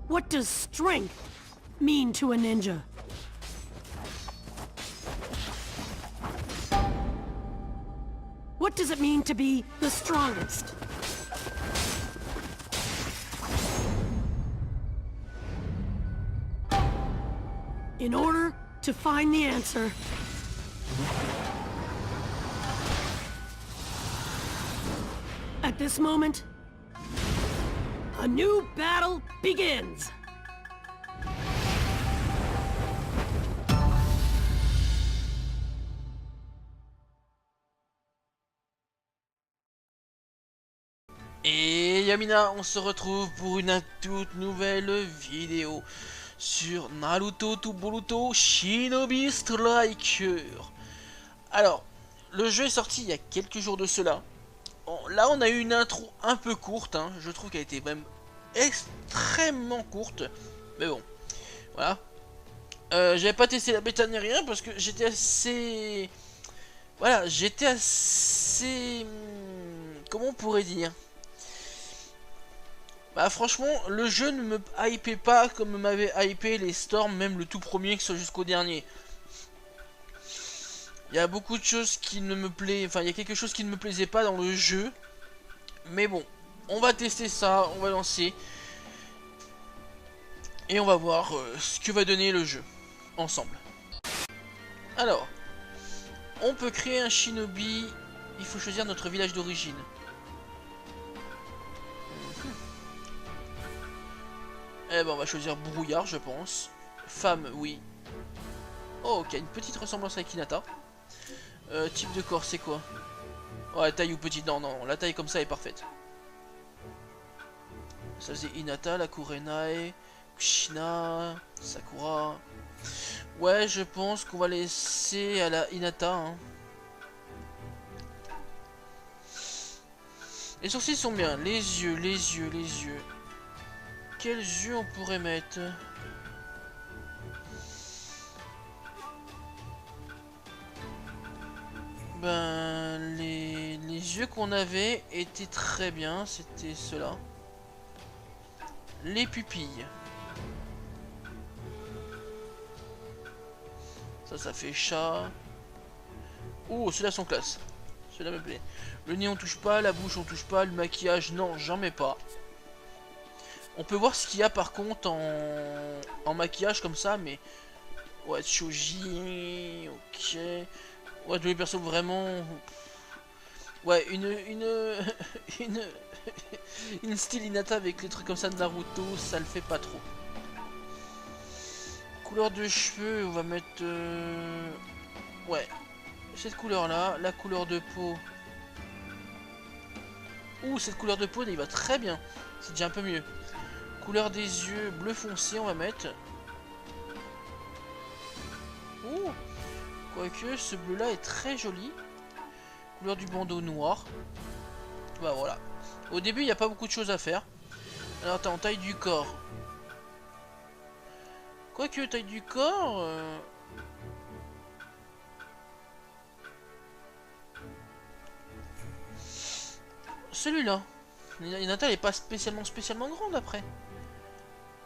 What does strength mean to a ninja? What does it mean to be the strongest? In order to find the answer, at this moment, a new battle begins! Et Yamina, on se retrouve pour une toute nouvelle vidéo sur Naruto to Boruto Shinobi Striker. Alors, le jeu est sorti il y a quelques jours de cela. Là, on a eu une intro un peu courte, hein. Je trouve qu'elle était même extrêmement courte. Mais bon, voilà. J'avais pas testé la bêta ni rien parce que j'étais assez... Voilà, j'étais assez... Comment on pourrait dire? Bah franchement, le jeu ne me hypait pas comme m'avait hypé les Storm, même le tout premier, que ce soit jusqu'au dernier. Il y a beaucoup de choses qui ne me plaisent, enfin il y a quelque chose qui ne me plaisait pas dans le jeu. Mais bon, on va tester ça, on va lancer. Et on va voir ce que va donner le jeu, ensemble. Alors, on peut créer un shinobi, il faut choisir notre village d'origine. Eh ben on va choisir brouillard je pense. Femme oui. Oh ok, une petite ressemblance avec Hinata. Type de corps c'est quoi? Ouais taille ou petite, non non, la taille comme ça est parfaite. Ça c'est Hinata, la Kurenai, Kushina, Sakura. Ouais je pense qu'on va laisser à la Hinata hein. Les sourcils sont bien, les yeux, les yeux, les yeux. Quels yeux on pourrait mettre? Ben, les yeux qu'on avait étaient très bien, c'était ceux-là. Les pupilles. Ça fait chat. Oh, ceux-là sont classe. Ceux-là me plaît. Le nez on touche pas, la bouche on touche pas, le maquillage non, j'en mets pas. On peut voir ce qu'il y a par contre en maquillage comme ça, mais... Ouais, Choji, ok... Ouais, tous les persos vraiment... Ouais, une style Hinata avec les trucs comme ça de Naruto, ça le fait pas trop. Couleur de cheveux, on va mettre... Ouais, cette couleur là, la couleur de peau... Ouh, cette couleur de peau, il va très bien. C'est déjà un peu mieux. Couleur des yeux, bleu foncé, on va mettre. Ouh, quoique ce bleu là est très joli. Couleur du bandeau noir. Bah voilà. Au début, il n'y a pas beaucoup de choses à faire. Alors attends, taille du corps. Quoique taille du corps... Celui-là. Hinata elle est pas spécialement grande après.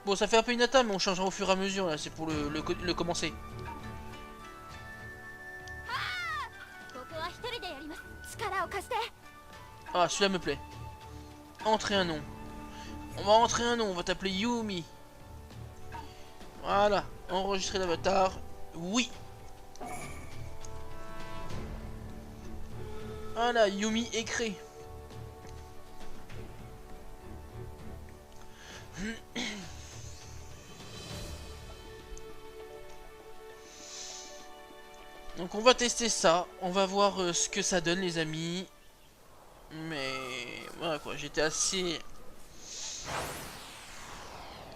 Bon, ça fait un peu Hinata, mais on changera au fur et à mesure, là, c'est pour le commencer. Ah, celui-là me plaît. Entrer un nom. On va entrer un nom, on va t'appeler Yumi. Voilà, enregistrer l'avatar. Oui. Voilà, Yumi est créé. Donc on va tester ça, on va voir ce que ça donne les amis. Mais voilà quoi, j'étais assez...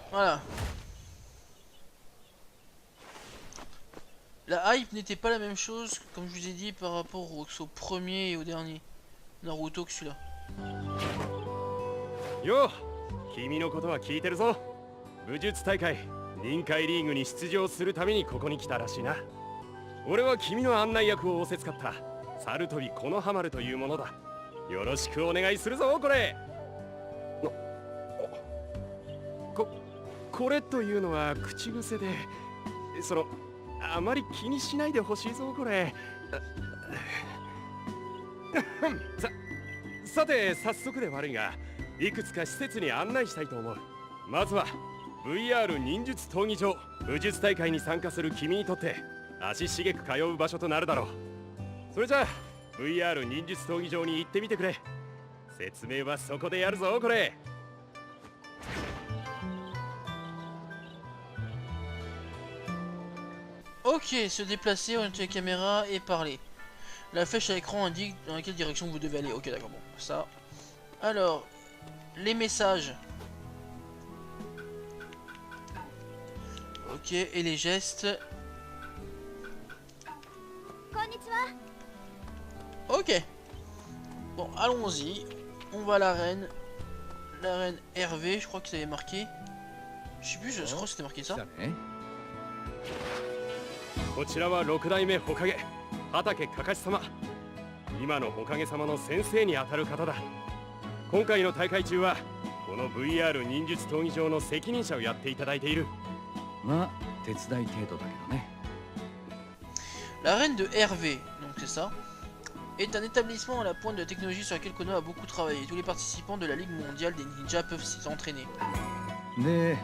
Voilà. La hype n'était pas la même chose, comme je vous ai dit, par rapport au premier et au dernier Naruto que celui-là. Yo, 君のことは聞いてるぞ。武術大会、臨海リーグに出場するためにここに来たらしいな。俺は君の案内役を仰せつかった猿飛このはまるというものだ。よろしくお願いするぞこれ。これというのは口癖で、あまり気にしないでほしいぞこれ。さて早速で悪いが、いくつか施設に案内したいと思う。まずは VR 忍術闘技場武術大会に参加する君にとって足しげく通う場所となるだろう。それじゃあ VR 忍術闘技場に行ってみてくれ。説明はそこでやるぞこれ。Ok, se déplacer, orienter la caméra et parler. La flèche à l'écran indique dans quelle direction vous devez aller. Ok, d'accord, bon, ça. Alors, les messages. Ok, et les gestes. Ok. Bon, allons-y. On va à l'arène. L'arène Hervé, je crois que ça avait marqué. Je sais plus, je crois que c'était marqué ça. こちらは六代目火影畠かかし様。今の火影様の先生にあたる方だ。今回の大会中はこの VR 忍術闘技場の責任者をやっていただいている。まあ手伝い程度だけどね。 L'arène de Hervé, donc c'est ça, est un établissement à la pointe de la technologie sur laquelle Konoha a beaucoup travaillé. Tous les participants de la Ligue mondiale des ninjas peuvent s'y entraîner. で、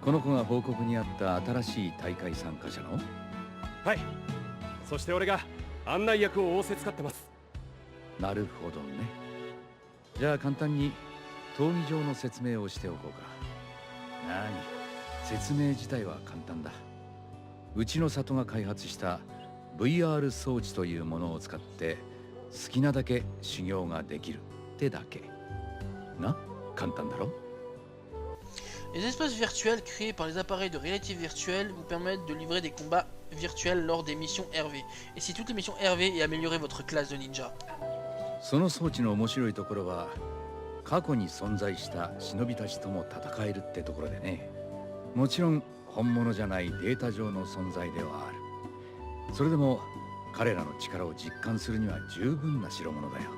この子が報告にあった新しい大会参加者の？はい。そして俺が案内役を仰せつかってます。なるほどね。じゃあ簡単に闘技場の説明をしておこうか。説明自体は簡単だ。うちの里が開発した VR 装置というものを使って好きなだけ修行ができるってだけ。な、簡単だろ？ Les espaces virtuels créés par les appareils de réalité virtuelle vous permettent de livrer des combats virtuels lors des missions RV. Et si toutes les missions RV et améliorer votre classe de ninja. その装置の面白いところは過去に存在した忍びたちとも戦えるってところでね。もちろん本物じゃないデータ上の存在ではある。それでも彼らの力を実感するには十分な代物だよ。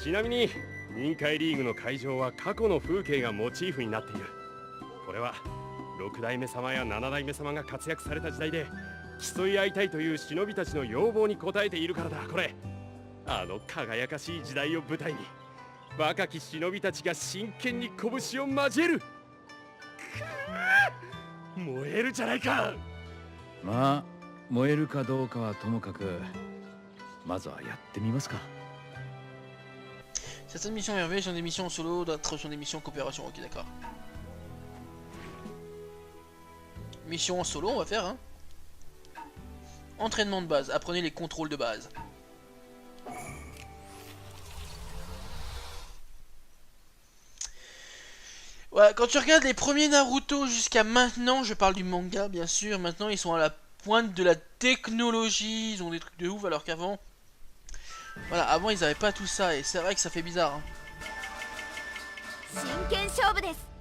ちなみに臨海リーグの会場は過去の風景がモチーフになっている。これは6代目様や7代目様が活躍された時代で競い合いたいという忍びたちの要望に応えているからだ。これあの輝かしい時代を舞台に若き忍びたちが真剣に拳を交える。燃えるじゃないか。まあ燃えるかどうかはともかくまずはやってみますか。 Certaines missions RV sont des missions en solo, d'autres sont des missions en coopération. Ok, d'accord. Mission en solo, on va faire, hein. Entraînement de base, apprenez les contrôles de base. Ouais, quand tu regardes les premiers Naruto jusqu'à maintenant, je parle du manga bien sûr, maintenant ils sont à la pointe de la technologie, ils ont des trucs de ouf alors qu'avant... Voilà, avant ils avaient pas tout ça et c'est vrai que ça fait bizarre. Hein. 真剣勝負です。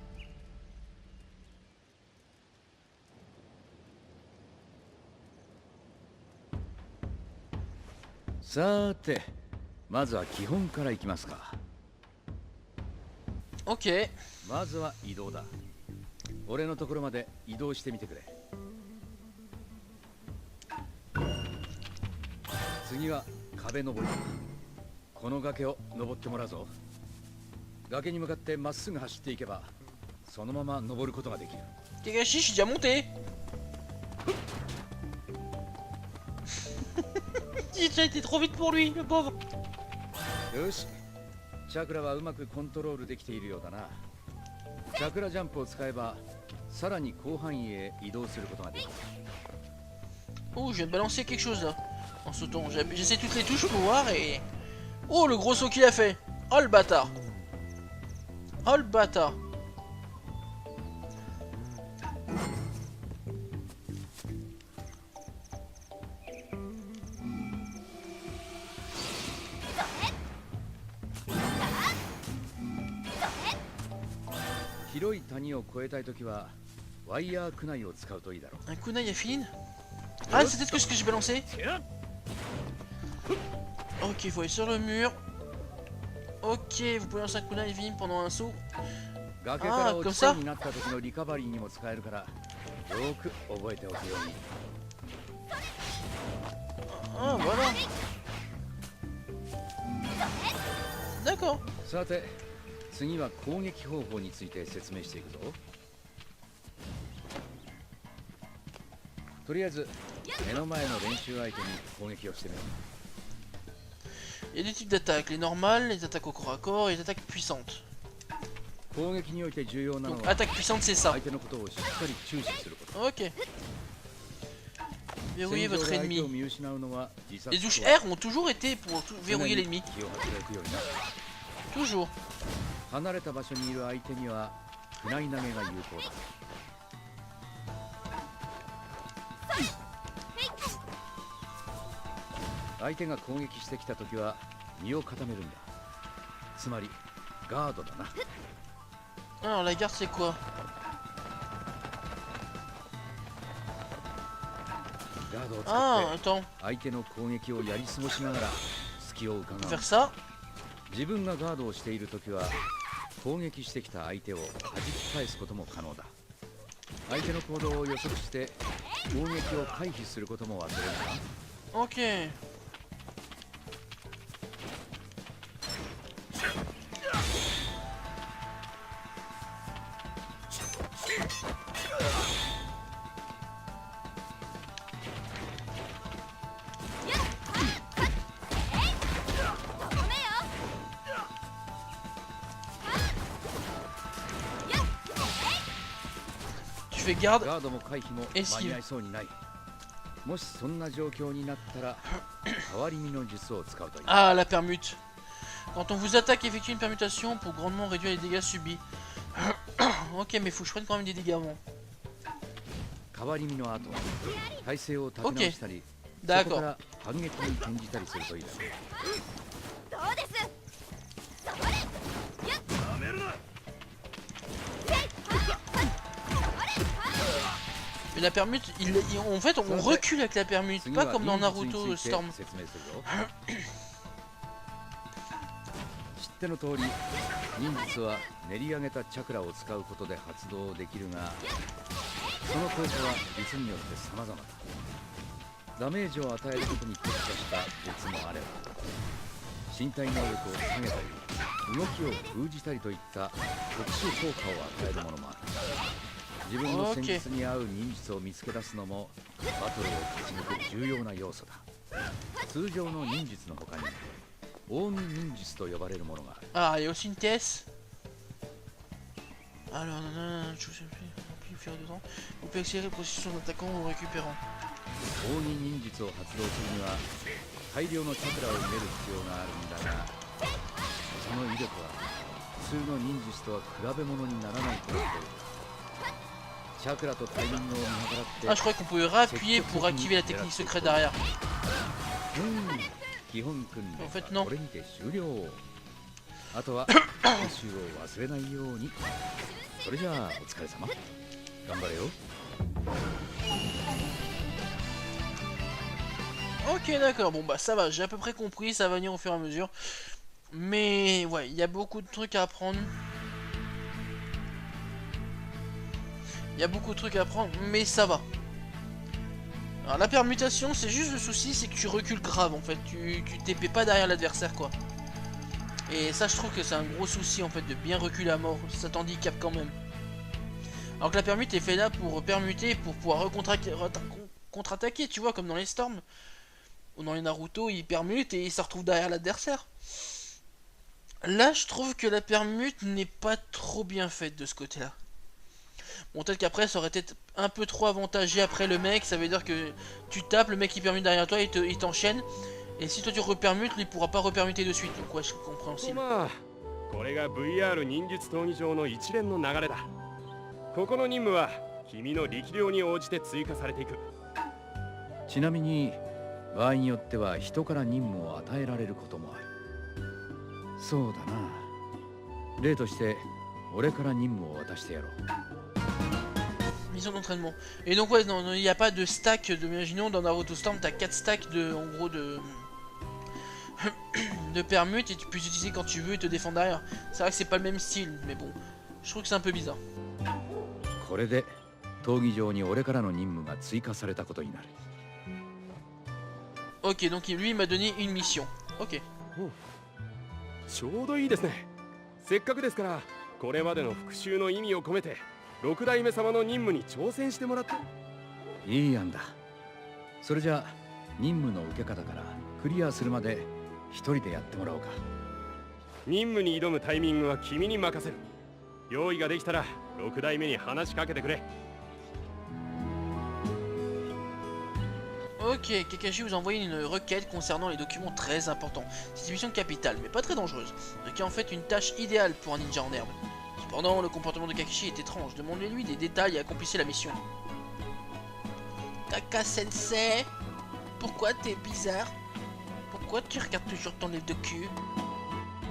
さーて、まずは基本からいきますか。 Ok. まずは移動だ。俺のところまで移動してみてくれ。次は壁登りだ。この崖を登ってもらうぞ。崖に向かってまっすぐ走っていけばそのまま登ることができる。 Kagashi, je suis déjà monté. J'ai déjà été trop vite pour lui, le pauvre. よし、チャクラはうまくコントロールできているようだな。チャクラジャンプを使えばさらに広範囲へ移動することができる。 Oh, je viens de balancer quelque chose là. En sautant, j'essaie toutes les touches pour voir et... Oh, le gros saut qu'il a fait. Oh, le bâtard. Oh, le bâtard. Un kunai à fine. Ah, c'est peut-être ce que j'ai balancé. Ok, il faut aller sur le mur. Ok, vous pouvez lancer un kunai à fine pendant un saut. 崖から落ちそうになった時のリカバリーにも使えるからよく覚えておくように。 Ah, voilà. D'accord. さて次は攻撃方法について説明していくぞ。とりあえず目の前の練習相手に攻撃をしてみる。 Il y a deux types d'attaques, les normales, les attaques au corps à corps et les attaques puissantes. 攻撃において重要なの Donc は attaque puissante c'est ça. 相手のことをしっかり注視すること。 Ok. Verrouillez 戦場 votre で相手を ennemi. 見失うのは自殺 Les touches とは R ont toujours été pour verrouiller l'ennemi. 気を張っておくようにな。 Toujours. 離れた場所にいる相手には船投げが有効だ。相手が攻撃してきたときは身を固めるんだ。つまりガードだな。 Alors la garde c'est quoi? ガードを Ah 使って attends, 相手の攻撃をやり過ごしながら隙を on 伺 peut う。 faire ça. 自分がガードをしているときは攻撃してきた相手を弾き返すことも可能だ。相手の行動を予測して攻撃を回避することも忘れるな。 Ok. Tu fais garde. ガードも回避もエスキー間に合いそうにない。もしそんな状況になったら変わり身の術を使うといい。 Ah, la permute. Quand on vous attaque, effectuez une permutation pour grandement réduire les dégâts subis. Ok, mais faut que je prenne quand même des dégâts avant. 変わり身の後、体勢を立て直したり、そこ D'accord. から反撃に転じたりするといいだろう。 どうです。それ。やっ。やめるな。 Mais la permute, en fait, on recule avec la permute, 次 pas は comme dans 忍術 Naruto について Storm. 説明するぞ。知っての通り、忍術は練り上げたチャクラを使うことで発動できるが、その効果は術によって様々だ。ダメージを与えることに特化した術もあれば、身体能力を下げたり、動きを封じたりといった特殊効果を与えるものもある。自分の戦術に合う忍術を見つけ出すのもバトルを勝ち抜く重要な要素だ。通常の忍術の他に近江忍術と呼ばれるものがある。 Ah, il y a aussi une TS. Alors, je sais plus faire dedans. Vous pouvez accélérer la position d'attaquant ou récupérant. 近江忍術を発動するには大量のチャクラを入れる必要があるんだが、その威力は普通の忍術とは比べ物にならないと言っている。チャクラとタイミングを見計らって Ah, je croyais qu'on pouvait réappuyer pour activer la technique secrète derrière. 基本訓練 En fait, は non. これにて終了。あとは練習を忘れないように。それじゃあお疲れ様。頑張れよ。 Ok, d'accord, bon bah ça va, j'ai à peu près compris, ça va venir au fur et à mesure. Mais ouais, il y a beaucoup de trucs à apprendre. Il y a beaucoup de trucs à apprendre, mais ça va. Alors la permutation, c'est juste le souci, c'est que tu recules grave en fait, tu t'épais pas derrière l'adversaire quoi. Et ça je trouve que c'est un gros souci en fait de bien reculer à mort, ça t'handicape quand même. Alors que la permute est fait là pour permuter, pour pouvoir contre-attaquer, tu vois, comme dans les Storms. Ou dans les Naruto, ils permutent et ils se retrouvent derrière l'adversaire. Là je trouve que la permute n'est pas trop bien faite de ce côté là. Bon, peut-être qu'après ça aurait été un peu trop avantagé après le mec, ça veut dire que tu tapes, le mec il permute derrière toi, il t'enchaîne. Et si toi tu repermutes, lui il pourra pas repermuter de suite, donc ouais, c'est compréhensible. まあこれが VR 忍術闘技場の一連の流れだ。ここの任務は君の力量に応じて追加されていく。ちなみに場合によっては人から任務を与えられることもある。そうだな。例として俺から任務を渡してやろう。 Mission d'entraînement. Et donc ouais, il n'y a pas de stack de, imaginons dans Naruto Storm, t'as 4 stacks de, en gros de de permute et tu peux les utiliser quand tu veux et te défendre derrière. C'est vrai que c'est pas le même style, mais bon, Je trouve que c'est un peu bizarre. これで闘技場に俺からの任務が追加されたことになる。 Ok, donc lui il m'a donné une mission. Ok. ちょうどいいですね。せっかくですからこれまでの復讐の意味を込めて六代目様の任務に挑戦してもらって。いい案だ。それじゃあ任務の受け方からクリアするまで一人でやってもらおうか。任務に挑むタイミングは君に任せる。用意ができたら六代目に話しかけてくれ。 Ok, Kakashi vous a envoyé une requête concernant les documents très importants. C'est une mission capitale, mais pas très dangereuse, ce qui est en fait une tâche idéale pour un ninja en herbe. Cependant, le comportement de Kakashi est étrange. Demandez-lui des détails et accomplissez la mission. Kaka-sensei, pourquoi t'es bizarre? Pourquoi tu regardes toujours ton livre de cul?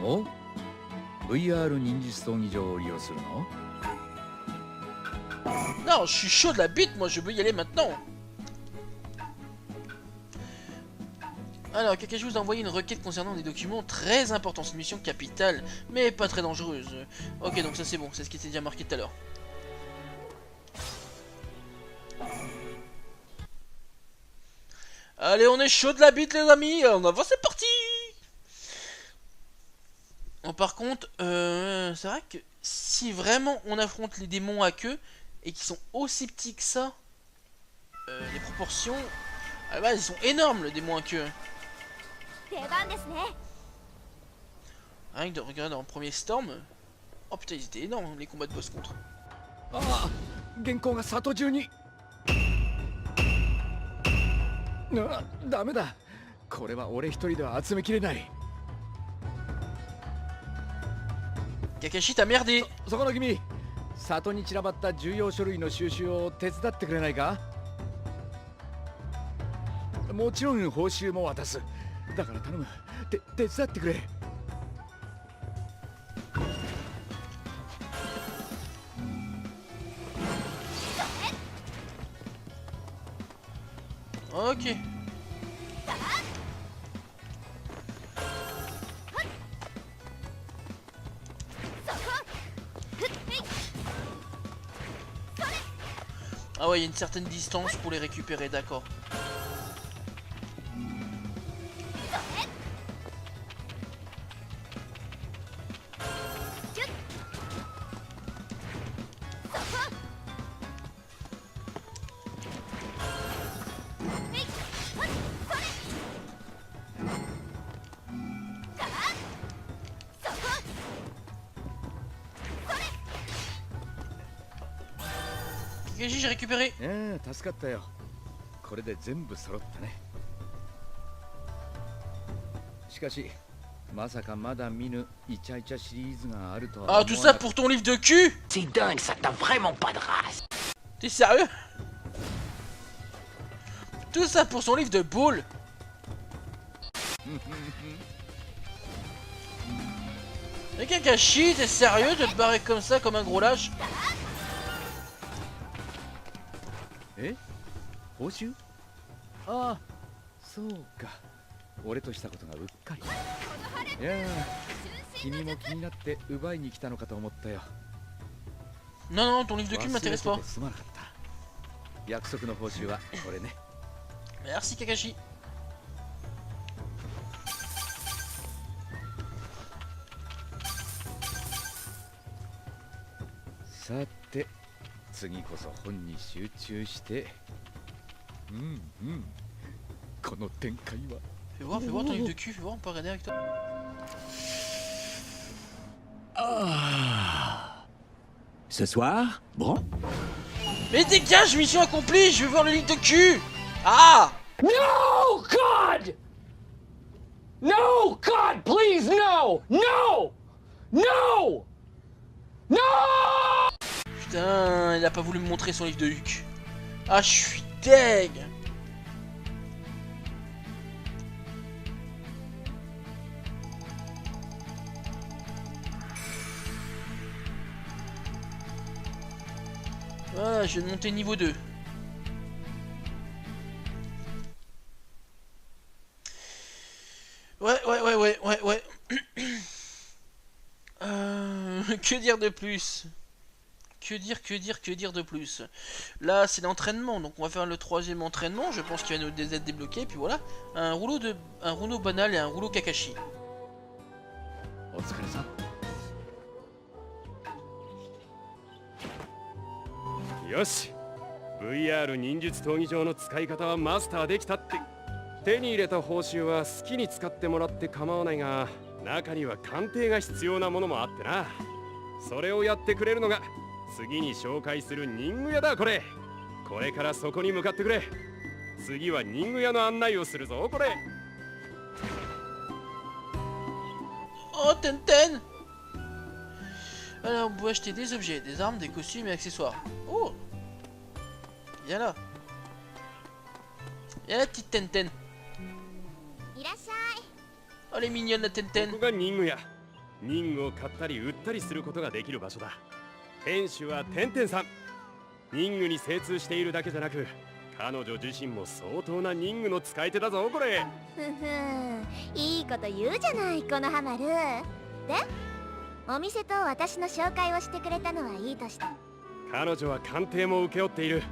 お VR 忍術闘技場を利用するの？ Non, je suis chaud de la bite, moi je veux y aller maintenant. Alors, Kakashi vous a envoyé une requête concernant des documents très importants. C'est une mission capitale, mais pas très dangereuse. Ok, donc ça c'est bon, c'est ce qui était déjà marqué tout à l'heure. Allez, on est chaud de la bite les amis, on avance, c'est parti. Bon, par contre, c'est vrai que si vraiment on affronte les démons à queue, et qui sont aussi petits que ça, les proportions, ah bah, ils sont énormes les démons à queue. 出番ですね。 Rien que de regarder dans le premier Storm. Oh putain, ils étaient énormes les combats de boss contre. ああ、原稿が里中に。ダメだ。これは俺一人では集めきれない。 Kakashi, t'as merdé. そこの君、里に散らばった重要書類の収集を手伝ってくれないか？もちろん報酬も渡す。だから頼む。手伝ってくれ。 Ok. Ah ouais, il y a une certaine distance pour les récupérer, d'accord. Kakashi, j'ai récupéré. 助かったよ。これで全部揃ったね。しかし、まさかまだ見ぬイチャイチャシリーズがあるとは。 Ah, tout ça pour ton livre de cul? C'est dingue, ça t'as vraiment pas de race. T'es sérieux? Tout ça pour son livre de boule? Mais Kakashi, t'es sérieux de te barrer comme ça, comme un gros lâche? え？報酬？ああ、そうか。俺としたことがうっかり。いやあ、君も気になって奪いに来たのかと思ったよ。 Non, non, ton livre de cul m'intéresse pas. すまなかった。約束の報酬はこれね。 Merci Kakashi. Sate, 次こそ本に集中して。この展開は。 Fais voir ton livre de cul, fais voir, on peut regarder avec toi. Ce soir, bon. Mais dégage, mission accomplie, je veux voir le livre de cul. Ah! No, God! No, God, please, no! No! No! No! Putain, il a pas voulu me montrer son livre de Hulk. Ah, je suis deg. Voilà, je vais monter niveau 2. Ouais. Que dire de plus? Que dire de plus? Là, c'est l'entraînement, donc on va faire le troisième entraînement. Je pense qu'il va nous être débloqué. Et puis voilà, un rouleau banal et un rouleau Kakashi. お疲れさん。よし VR 忍術闘技場の使い方はマスターできたって。手に入れた報酬は好きに使ってもらって構わないが、中には鑑定が必要なものもあってな。それをやってくれるのが次に紹介する忍具屋だ。これからそこに向かってくれ。次は忍具屋の案内をするぞ。これ Oh, Tenten! Alors, on peut acheter des objets, des armes, des costumes et accessoires. Oh! Viens là. Viens là, petite Tenten. いらっしゃい。 Oh, elle est mignonne, la こ Tenten. こが忍具屋。忍具を買ったり売ったりすることができる場所だ。店主はてんてんさん。忍具に精通しているだけじゃなく、彼女自身も相当な忍具の使い手だぞ。これふふん、いいこと言うじゃないこのハマル。で、お店と私の紹介をしてくれたのはいいとして、彼女は鑑定も請け負っている。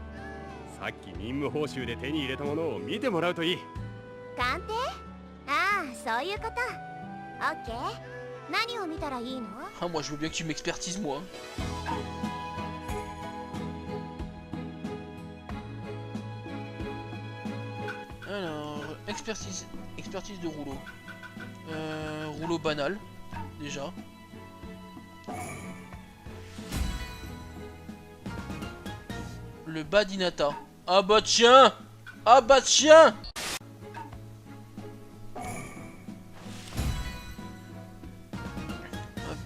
さっき任務報酬で手に入れたものを見てもらうといい。鑑定？ああ、そういうこと。オッケー。何を見たらいいの？ Ah, moi, je veux bien que tu m'expertises, moi. Alors, expertise de rouleau. Rouleau banal, déjà. Le badinata. Ah bah tiens! Ah bah tiens! Un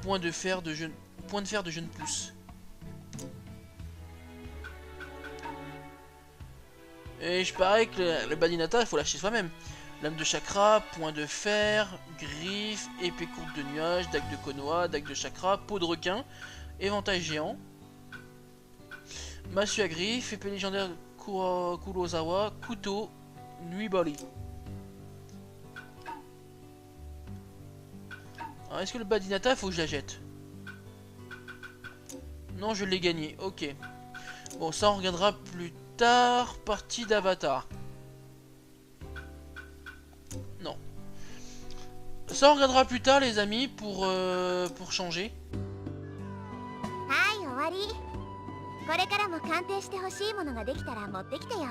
point de fer de jeune pouce. Et je parie que le badinata, il faut l'acheter soi-même. Lame de chakra, point de fer, griffe, épée courte de nuage, dague de Konoha, dague de chakra, peau de requin, éventail géant, massue à griffe, épée légendaire Kurosawa, couteau, nuit bali. Alors est-ce que le badinata, il faut que je la jette? Non, je l'ai gagné, ok. Bon, ça on regardera plus tard. Partie d'Avatar. Non. Ça on regardera plus tard les amis pour changer. はい、終わり。これからも鑑定してほしいものができたら持ってきてよ。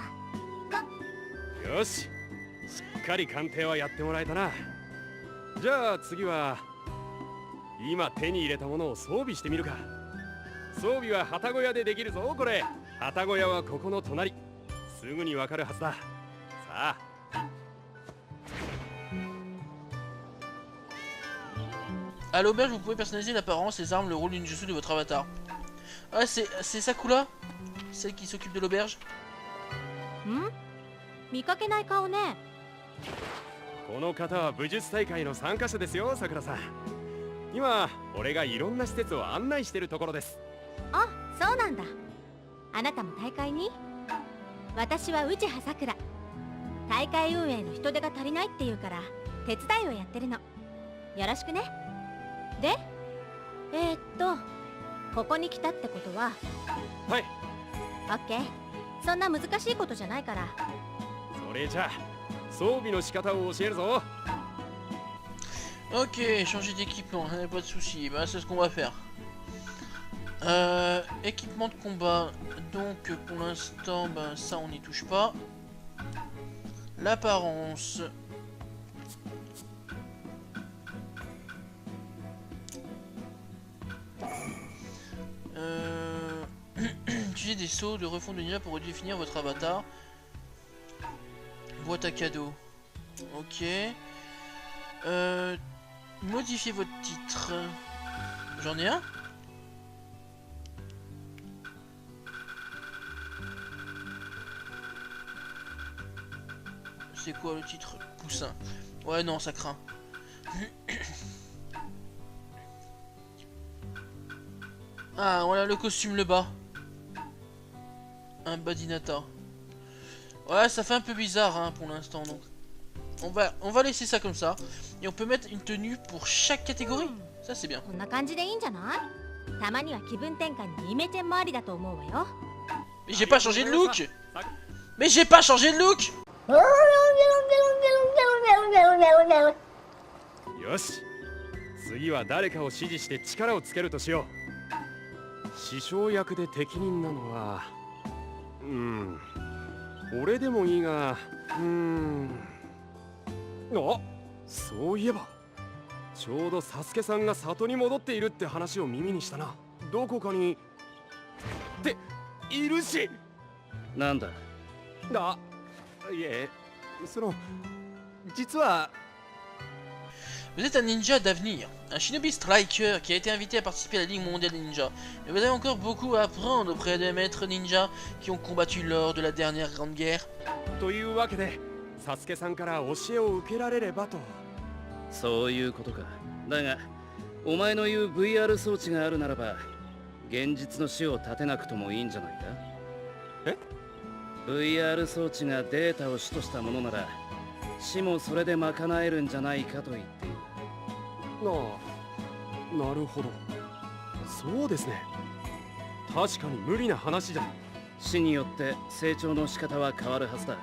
よし、しっかり鑑定はやってもらえたな。じゃあ次は今手に入れたものを装備してみるか。装備は旗小屋でできるぞ。これ旗小屋はここの隣。すぐにわかるはずだ。さあ。À l'auberge, vous pouvez personnaliser l'apparence, les armes, le rôle ninjutsu de votre avatar. Ah, c'est Sakura, celle qui s'occupe de l'auberge. ん？見かけない顔ね。この方は武術大会の参加者ですよ、さくらさん。今俺がいろんな施設を案内してるところです。あ、そうなんだ。あなたも大会に？私は内葉さくら。大会運営の人手が足りないっていうから手伝いをやってるの。よろしくね。で、ここに来たってことは？はい。オッケー。そんな難しいことじゃないから。それじゃあ装備の仕方を教えるぞ。Ok, changer d'équipement, pas de soucis, bah, c'est ce qu'on va faire. Équipement de combat, donc pour l'instant, ben, ça on n'y touche pas. L'apparence. Utilisez des sauts de refond de ninja pour redéfinir votre avatar. Boîte à cadeaux. Ok. Modifiez votre titre. J'en ai un. C'est quoi le titre? Poussin. Ouais, non, ça craint. Ah, voilà le costume le bas. Un badinata. Ouais, ça fait un peu bizarre hein, pour l'instant, donc on va laisser ça comme ça. Et on peut mettre une tenue pour chaque catégorie. Ça c'est bien. こんな感じでいいんじゃない？たまには気分転換にイメチェンもありだと思うわよ。 Mais j'ai pas changé de look. Mais j'ai pas changé de look. よし、次は誰かを指示して力をつけるとしよう。師匠役で適任なのは俺でもいいがあ、そういえばちょうどサスケさんが里に戻っているって話を耳にしたな。どこかにっているし。なんだ。いえ、実は Vous êtes un ninja d'avenir, un shinobi striker qui a été invité à participer à la Ligue mondiale des ninjas. Mais vous avez encore beaucoup à apprendre auprès des maîtres ninjas qui ont combattu lors de la dernière grande guerre. というわけでサスケさんから教えを受けられればと。そういうことか。だがお前の言う VR 装置があるならば現実の死を立てなくともいいんじゃないか。え？ VR 装置がデータを主としたものなら死もそれで賄えるんじゃないかと言っている。なるほど。そうですね。確かに無理な話じゃ。死によって成長の仕方は変わるはずだ。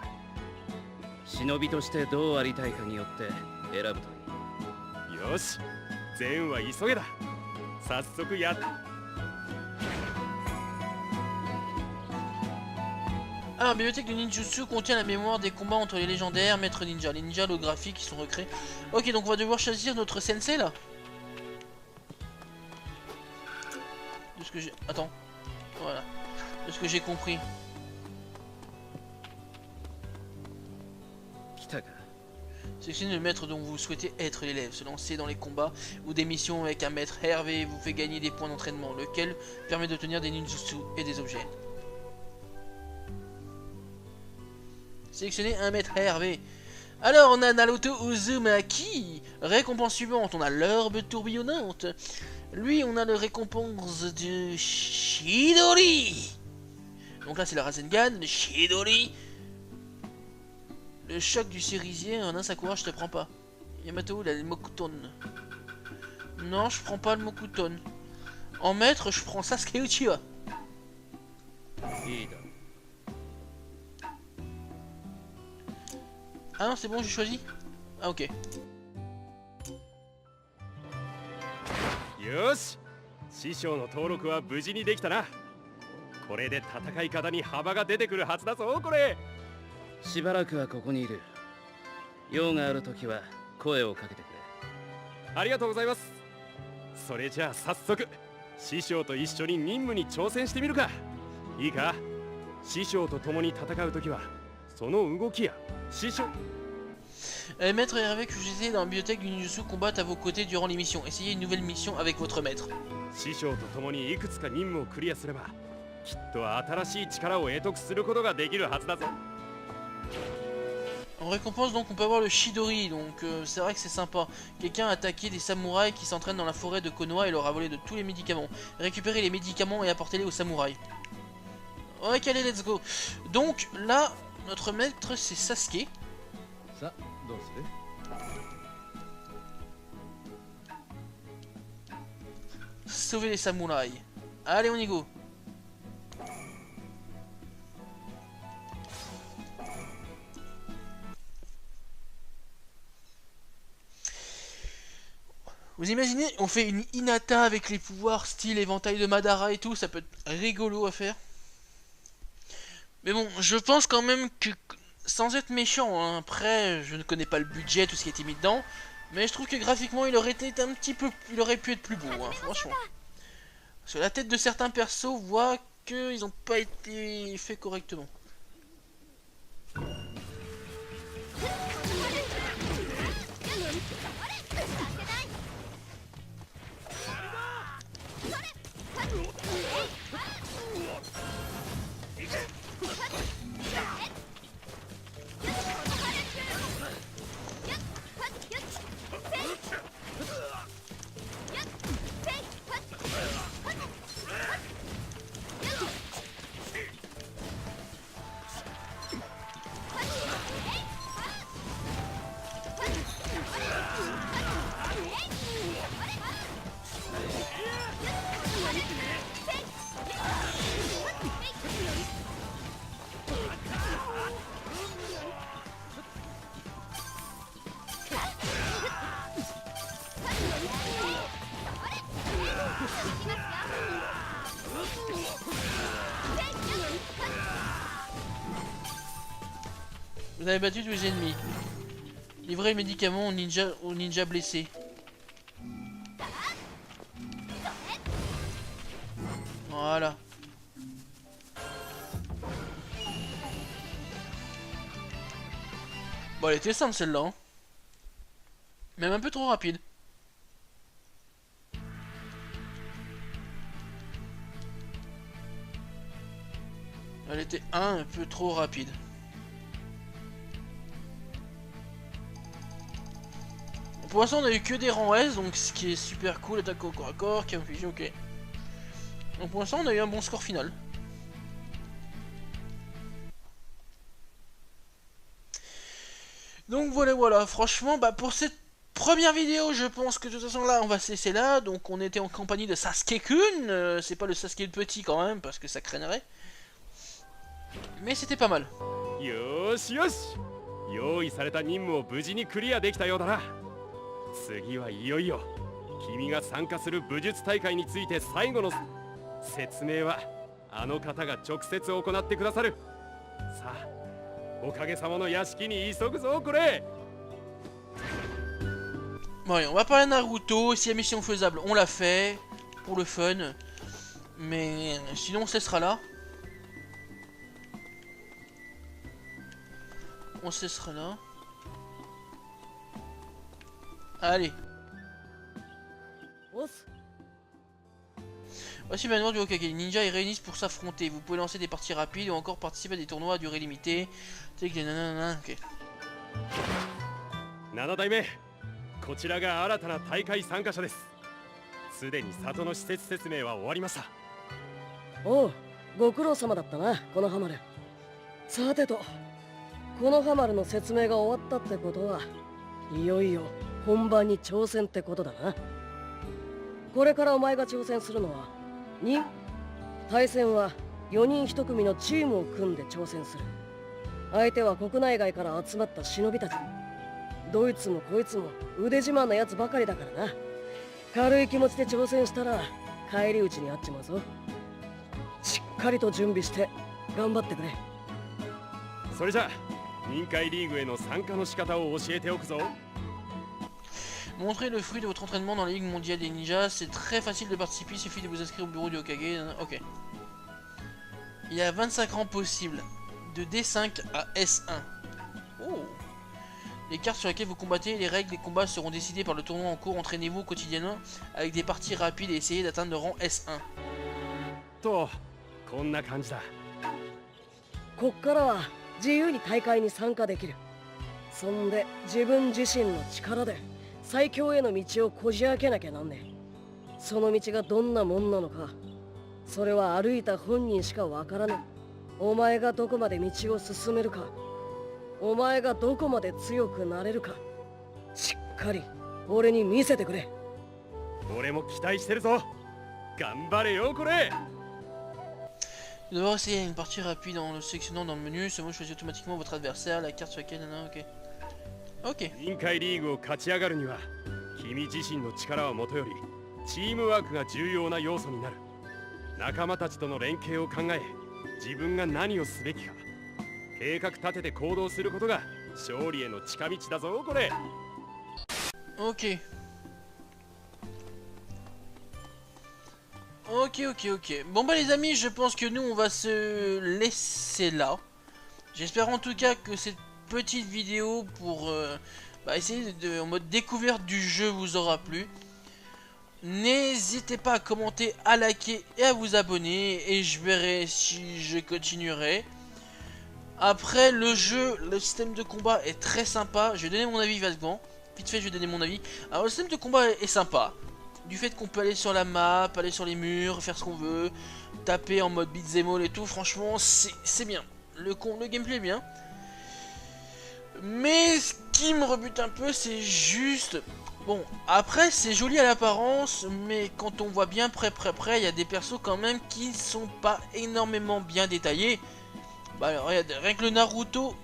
忍びとしてどうありたいかによって選ぶといい。よし、善は急げだ。早速やっ。Alors, la bibliothèque de ninjutsu contient la mémoire des combats entre les légendaires maîtres ninja, les ninjas holographiques qui sont recréés. Ok, donc on va devoir choisir notre sensei là. De ce que j'ai... Attends. Voilà. De ce que j'ai compris. Sélectionnez le maître dont vous souhaitez être l'élève. Se lancer dans les combats ou des missions avec un maître Hervé vous fait gagner des points d'entraînement, lequel permet d'obtenir des ninjutsu et des objets. Sélectionnez un maître Hervé. Alors on a Naruto Uzumaki. Récompense suivante, on a l'herbe tourbillonnante. Lui on a le récompense de Shidori. Donc là c'est la Rasengan, le Shidori. Le choc du cerisier, un Sakura je te prends pas. Yamato il a le Mokuton. Non je prends pas le Mokuton. En maître je prends Sasuke Uchiha. Ah non c'est bon j'ai choisi. Ah ok. よし、師匠の登録は無事にできたな。これで戦い方に幅が出てくるはずだぞこれ。しばらくはここにいる。用があるときは声をかけてくれ。ありがとうございます。それじゃあ早速師匠と一緒に任務に挑戦してみるか。いいか。師匠と共に戦うときはその動きや師匠。Maître Hervé que j'essaie dans la bibliothèque du ninjutsu combattent à vos côtés durant les missions. Essayez une nouvelle mission avec votre maître. 師匠と共にいくつか任務をクリアすればきっと新しい力を得得することができるはずだぞ。En récompense donc on peut avoir le Shidori, donc c'est vrai que c'est sympa. Quelqu'un a attaqué des samouraïs qui s'entraînent dans la forêt de Konoha et leur a volé de tous les médicaments. Récupérez les médicaments et apportez-les aux samouraïs. Ok allez let's go. Donc là notre maître c'est Sasuke. Ça,どうする? Sauver les samouraïs. Allez on y go. Vous imaginez, on fait une Hinata avec les pouvoirs style éventail de Madara et tout, ça peut être rigolo à faire. Mais bon, je pense quand même que, sans être méchant, hein, après je ne connais pas le budget, tout ce qui a été mis dedans, mais je trouve que graphiquement il aurait été un petit peu, il aurait pu être plus beau, hein, franchement. Parce que la tête de certains persos voit qu'ils n'ont pas été faits correctement. Vous avez battu tous les ennemis. Livrez les médicaments aux ninjas blessés. Voilà. Bon, elle était simple celle-là. Hein. Même un peu trop rapide. Elle était un peu trop rapide. Pour l'instant on a eu que des rangs S, donc ce qui est super cool, attaque au corps à corps, camouflage, ok. Donc pour l'instant on a eu un bon score final. Donc voilà, franchement bah pour cette première vidéo je pense que de toute façon là on va se laisser là. Donc on était en compagnie de Sasuke-kun, c'est pas le Sasuke le petit quand même parce que ça craindrait. Mais c'était pas mal. よーしよし、用意された任務を無事にクリアできたようだな。次はいよいよ君が参加する武術大会について最後の説明はあの方が直接行ってくださる。さあ、おかげさまの屋敷に急ぐぞこれ。 Bon allez, on va parler de Naruto, si la mission est faisable on l'a fait, pour le fun. Mais sinon on se laissera là. On se laissera là. Allez. Voici maintenant du Hokage. Les ninjas ils réunissent pour s'affronter. Vous pouvez lancer des parties rapides ou encore participer à des tournois à durée limitée. Ok. 7代目、こちらが新たな大会参加者です。すでに里の施設説明は終わりました。おう、ご苦労様だったな、このハマル。さてと、このハマルの説明が終わったってことは、いよいよ本番に挑戦ってことだな。これからお前が挑戦するのは対戦は4人1組のチームを組んで挑戦する。相手は国内外から集まった忍びたち。どいつもこいつも腕自慢なやつばかりだからな。軽い気持ちで挑戦したら返り討ちにあっちまうぞ。しっかりと準備して頑張ってくれ。それじゃあ臨海リーグへの参加の仕方を教えておくぞ。 Montrez le fruit de votre entraînement dans la Ligue mondiale des ninjas. C'est très facile de participer, il suffit de vous inscrire au bureau du Hokage. Ok. Il y a 25 rangs possibles. De D5 à S1. Oh. Les cartes sur lesquelles vous combattez, les règles des combats seront décidées par le tournoi en cours. Entraînez-vous quotidiennement avec des parties rapides et essayez d'atteindre le rang S1. と、こんな感じだ。こっからは自由に大会に参加できる。そんで自分自身の力で 最強への道をこじ開けなきゃなんねえ。その道がどんなもんなのか、それは歩いた本人しかわからねえ。お前がどこまで道を進めるか、お前がどこまで強くなれるか、しっかり俺に見せてくれ。俺も期待してるぞ。頑張れよこれ。 Vous devez essayer une partie rapide en le sélectionnant dans le menu. Ce mot choisit automatiquement votre adversaire, la carte sur laquelle... Ok. Ok. 臨海リーグを勝ち上がるには君自身の力はもとよりチームワークが重要な要素になる。仲間たちとの連携を考え自分が何をすべきか計画立てて行動することが勝利への近道だぞこれ。 Ok. Ok. Bon bah les amis, je pense que nous on va se laisser là. J'espère en tout cas que cette petite vidéo pour essayer de en mode découverte du jeu vous aura plu. N'hésitez pas à commenter, à liker et à vous abonner et je verrai si je continuerai. Après le jeu, le système de combat est très sympa. Je vais donner mon avis vaguement. Vite fait je vais donner mon avis. Alors le système de combat est sympa. Du fait qu'on peut aller sur la map, aller sur les murs, faire ce qu'on veut, taper en mode beat'em all et tout, franchement c'est bien. Le gameplay est bien. Mais ce qui me rebute un peu, c'est juste... Bon, après c'est joli à l'apparence, mais quand on voit bien près, il y a des persos quand même qui sont pas énormément bien détaillés. Bah alors, regardez, rien que le Naruto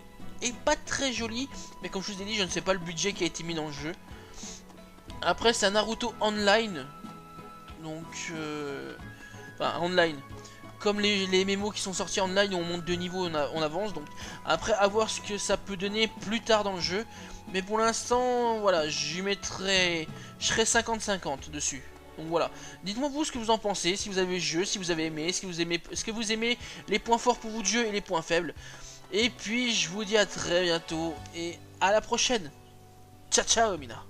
est pas très joli, mais comme je vous ai dit, je ne sais pas le budget qui a été mis dans le jeu. Après c'est un Naruto online, donc... Enfin online. comme les mémos qui sont sortis en ligne, on monte de niveau, on avance. Donc après, à voir ce que ça peut donner plus tard dans le jeu. Mais pour l'instant, voilà, j'y mettrai... Je serai 50-50 dessus. Donc voilà, dites-moi vous ce que vous en pensez, si vous avez le jeu, si vous avez aimé, est-ce que vous aimez les points forts pour vous de jeu et les points faibles. Et puis je vous dis à très bientôt et à la prochaine. Ciao ciao Mina.